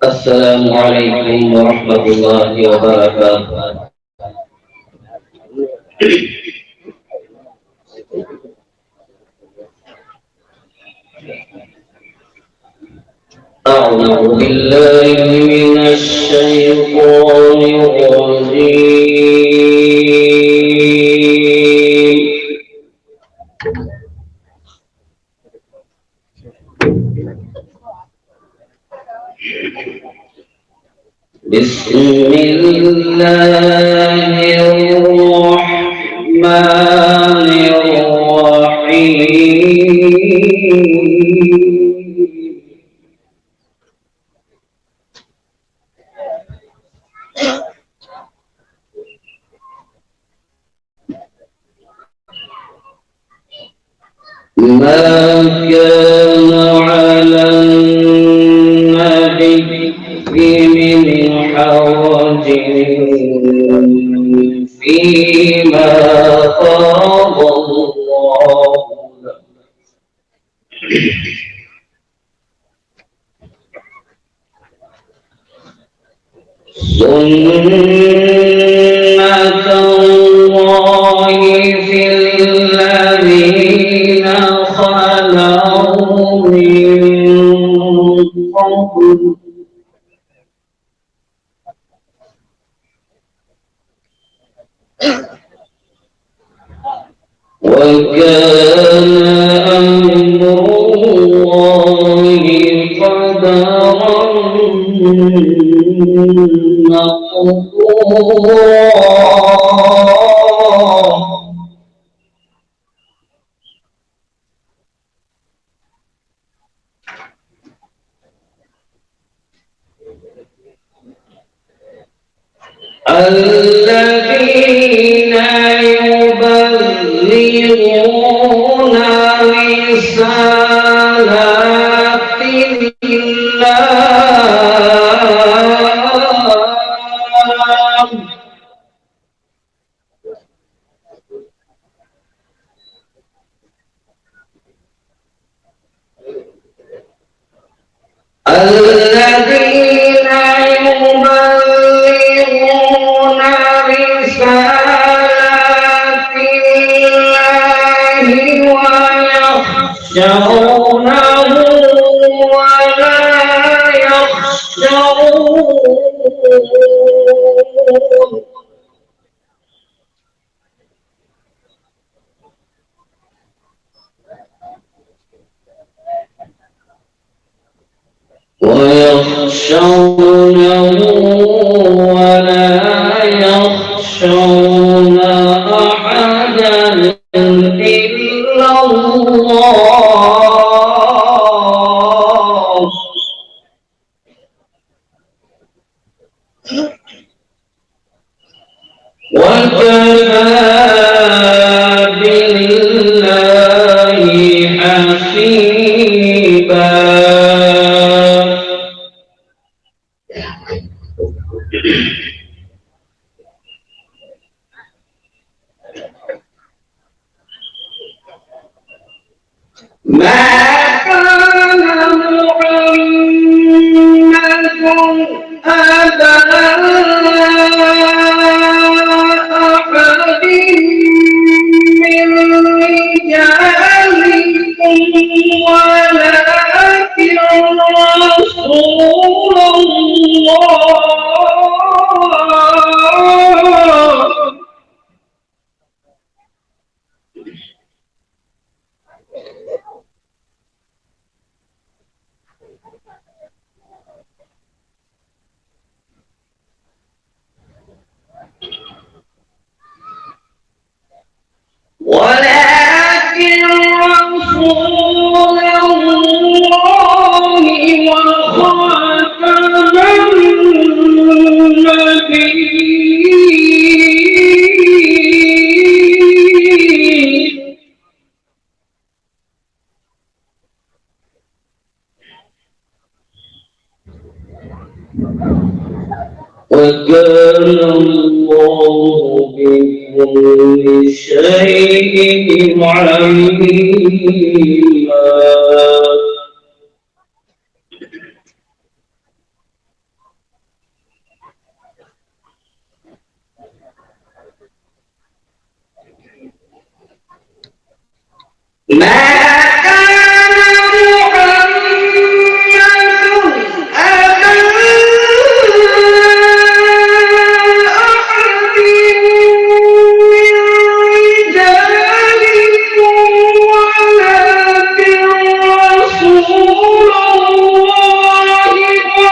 السلام عليكم ورحمة الله وبركاته. أعوذ بالله من الشيطان الرجيم. بسم الله الرحمن الرحيم. ما كان على النبي من حرج فيما فرض الله له. سنة الله في الذين خلوا من قبل وكان أمر الله قدرا مقدورا. الذين يبلغون رسالات الله الذين يبلغون رسالات الله ويخشونه ولا يخشون. ويخشونه ولا يخشون أحدا إلا الله. وكفى بالله حسيبا. ما كان محمد أبا أحد من رجالكم ولكن رسول الله ولكن رسول الله وخاتم النبيين. وكان الله بكل شيء عليما. ما كان محمد أبا أحد من رجالكم ولكن رسول الله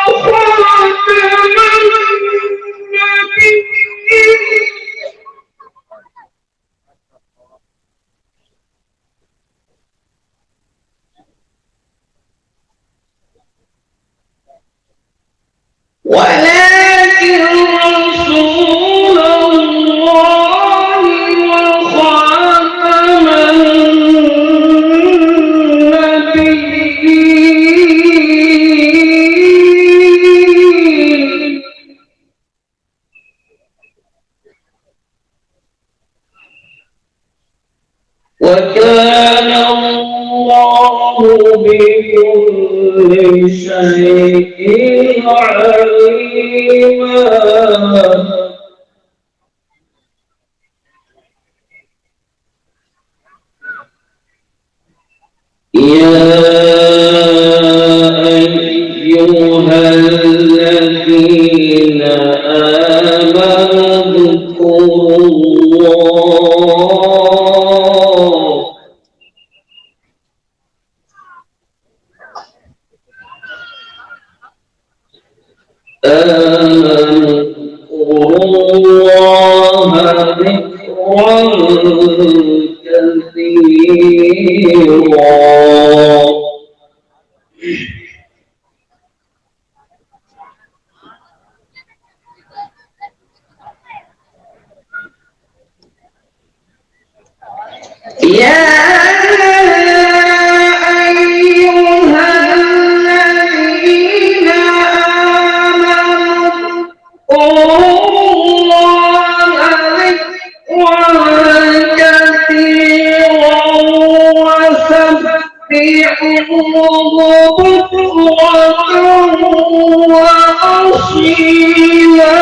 وخاتم النبيين ولكن رسول الله وخاتم النبيين وكان الله بكل شيء عليما يا أيها الذين آمنوا اذكروا الله اذكروا الله ذكرا كثيرا يا أيها الذين آمنوا اذكروا الله ذكرا كثيرا وسبحوه بكرة وأصيلا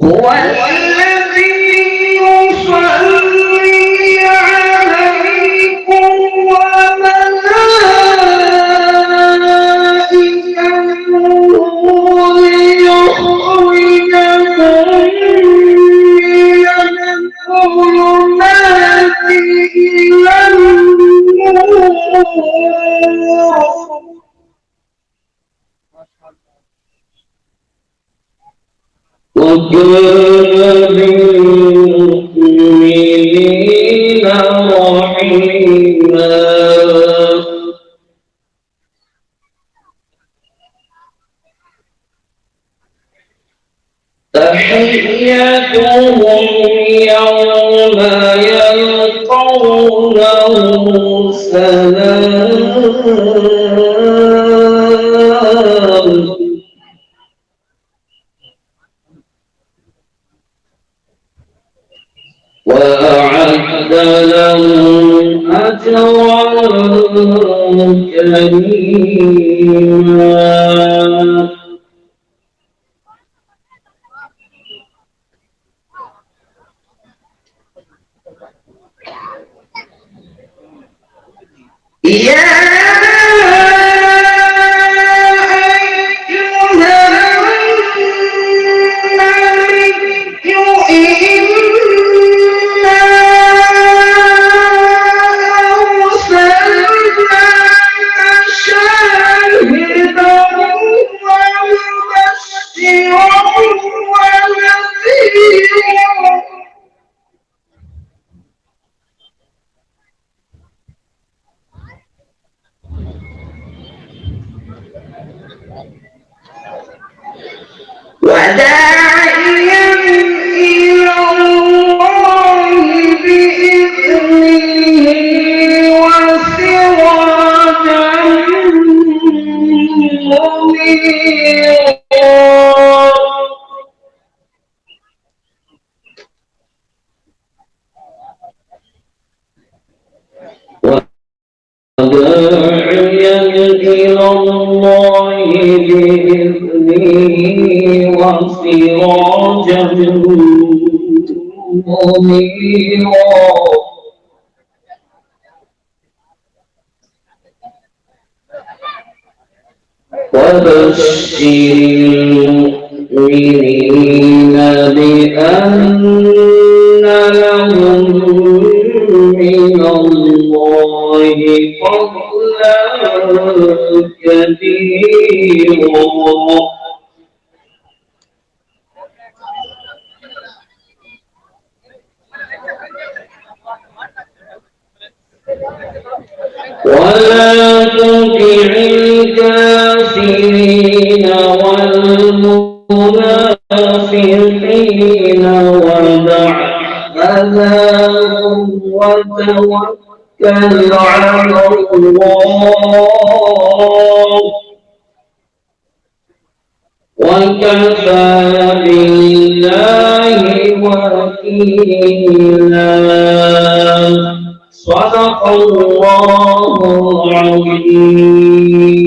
هو الذي يصلي عليكم وملائكته ليخرجكم من الظلمات إلى النور وكان بالمؤمنين رحيما تحيتهم يوم يلقونه سلام وأعد لهم أجرا كريما يا وداعيا إلى الله بإذنه وسراجا منيرا الله بإذنه وسراجا منيرا وبشر المؤمنين بأن لهم من الله فضلا كبيرا ولا تطع الكافرين والمنافقين ودع أذاهم وتوكل على الله وكفى بالله وكيلا صدق الله العظيم